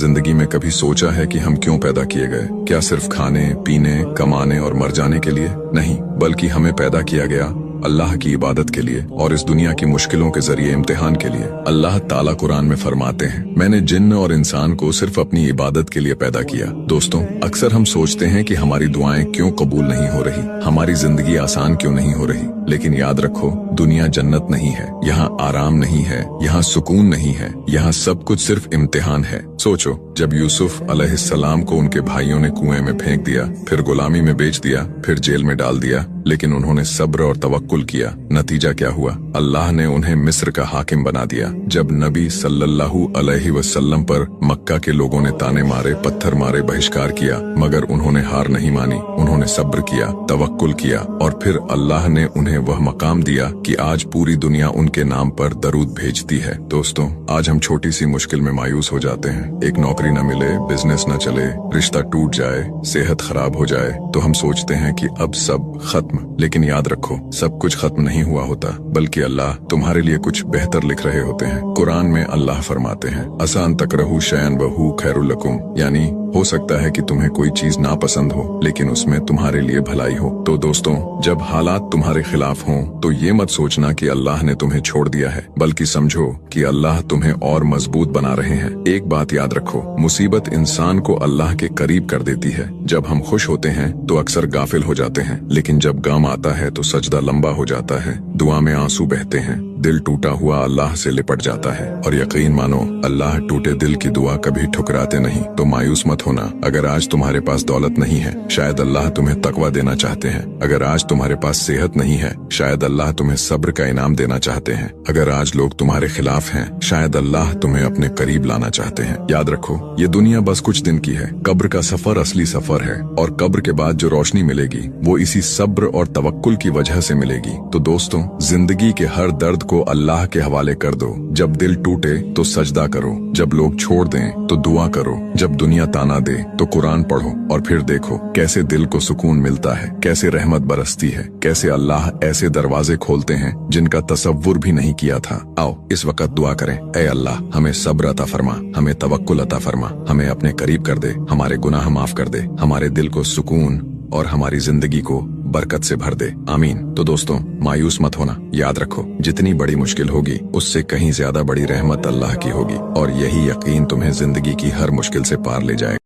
जिंदगी में कभी सोचा है कि हम क्यों पैदा किए गए? क्या सिर्फ खाने, पीने, कमाने और मर जाने के लिए? नहीं, बल्कि हमें पैदा किया गया अल्लाह की इबादत के लिए और इस दुनिया की मुश्किलों के जरिए इम्तिहान के लिए। अल्लाह ताला कुरान में फरमाते हैं, मैंने जिन्न और इंसान को सिर्फ अपनी इबादत के लिए पैदा किया। दोस्तों, अक्सर हम सोचते हैं कि हमारी दुआएं क्यों कबूल नहीं हो रही, हमारी जिंदगी आसान क्यों नहीं हो रही। लेकिन याद रखो, दुनिया जन्नत नहीं है, यहाँ आराम नहीं है, यहाँ सुकून नहीं है, यहाँ सब कुछ सिर्फ इम्तिहान है। सोचो, जब यूसुफ अलैहिस्सलाम को उनके भाइयों ने कुएं में फेंक दिया, फिर गुलामी में बेच दिया, फिर जेल में डाल दिया, लेकिन उन्होंने सब्र और तवक्कुल किया। नतीजा क्या हुआ? अल्लाह ने उन्हें मिस्र का हाकिम बना दिया। जब नबी सल्लल्लाहु अलैहि वसल्लम पर मक्का के लोगों ने ताने मारे, पत्थर मारे, बहिष्कार किया, मगर उन्होंने हार नहीं मानी। उन्होंने सब्र किया, तवक्कुल किया और फिर अल्लाह ने उन्हें वह मकाम दिया कि आज पूरी दुनिया उनके नाम पर दरूद भेजती है। दोस्तों, आज हम छोटी सी मुश्किल में मायूस हो जाते हैं। एक नौकरी न मिले, बिजनेस न चले, रिश्ता टूट जाए, सेहत खराब हो जाए, तो हम सोचते हैं कि अब सब खत्म। लेकिन याद रखो, सब कुछ खत्म नहीं हुआ होता, बल्कि अल्लाह तुम्हारे लिए कुछ बेहतर लिख रहे होते हैं। कुरान में अल्लाह फरमाते हैं, असान तकरहू शयन वहू खैरुल लकुम, यानी हो सकता है कि तुम्हें कोई चीज नापसंद हो, लेकिन उसमें तुम्हारे लिए भलाई हो। तो दोस्तों, जब हालात तुम्हारे खिलाफ हों, तो ये मत सोचना कि अल्लाह ने तुम्हें छोड़ दिया है, बल्कि समझो कि अल्लाह तुम्हें और मजबूत बना रहे हैं। एक बात याद रखो, मुसीबत इंसान को अल्लाह के करीब कर देती है। जब हम खुश होते हैं तो अक्सर गाफिल हो जाते हैं, लेकिन जब गम आता है तो सजदा लंबा हो जाता है, दुआ में आंसू बहते हैं, दिल टूटा हुआ अल्लाह से लिपट जाता है। और यकीन मानो, अल्लाह टूटे दिल की दुआ कभी ठुकराते नहीं। तो मायूस मत होना। अगर आज तुम्हारे पास दौलत नहीं है, शायद अल्लाह तुम्हें तकवा देना चाहते हैं। अगर आज तुम्हारे पास सेहत नहीं है, शायद अल्लाह तुम्हें सब्र का इनाम देना चाहते हैं। अगर आज लोग तुम्हारे खिलाफ हैं, शायद अल्लाह तुम्हें अपने करीब लाना चाहते हैं। याद रखो, ये दुनिया बस कुछ दिन की है। कब्र का सफर असली सफर है, और कब्र के बाद जो रोशनी मिलेगी वो इसी सब्र और तवक्कुल की वजह से मिलेगी। तो दोस्तों, जिंदगी के हर दर्द को अल्लाह के हवाले कर दो। जब दिल टूटे तो सजदा करो, जब लोग छोड़ दें तो दुआ करो, जब दुनिया ताना दे तो कुरान पढ़ो, और फिर देखो कैसे दिल को सुकून मिलता है, कैसे रहमत बरसती है, कैसे अल्लाह ऐसे दरवाजे खोलते हैं जिनका तसव्वुर भी नहीं किया था। आओ इस वक्त दुआ करें, ऐ अल्लाह, हमें सब्र अता फरमा, हमें तवक्कुल अता फरमा, हमें अपने करीब कर दे, हमारे गुनाह माफ कर दे, हमारे दिल को सुकून और हमारी जिंदगी को बरकत से भर दे। आमीन। तो दोस्तों, मायूस मत होना। याद रखो, जितनी बड़ी मुश्किल होगी, उससे कहीं ज्यादा बड़ी रहमत अल्लाह की होगी, और यही यकीन तुम्हें जिंदगी की हर मुश्किल से पार ले जाएगा।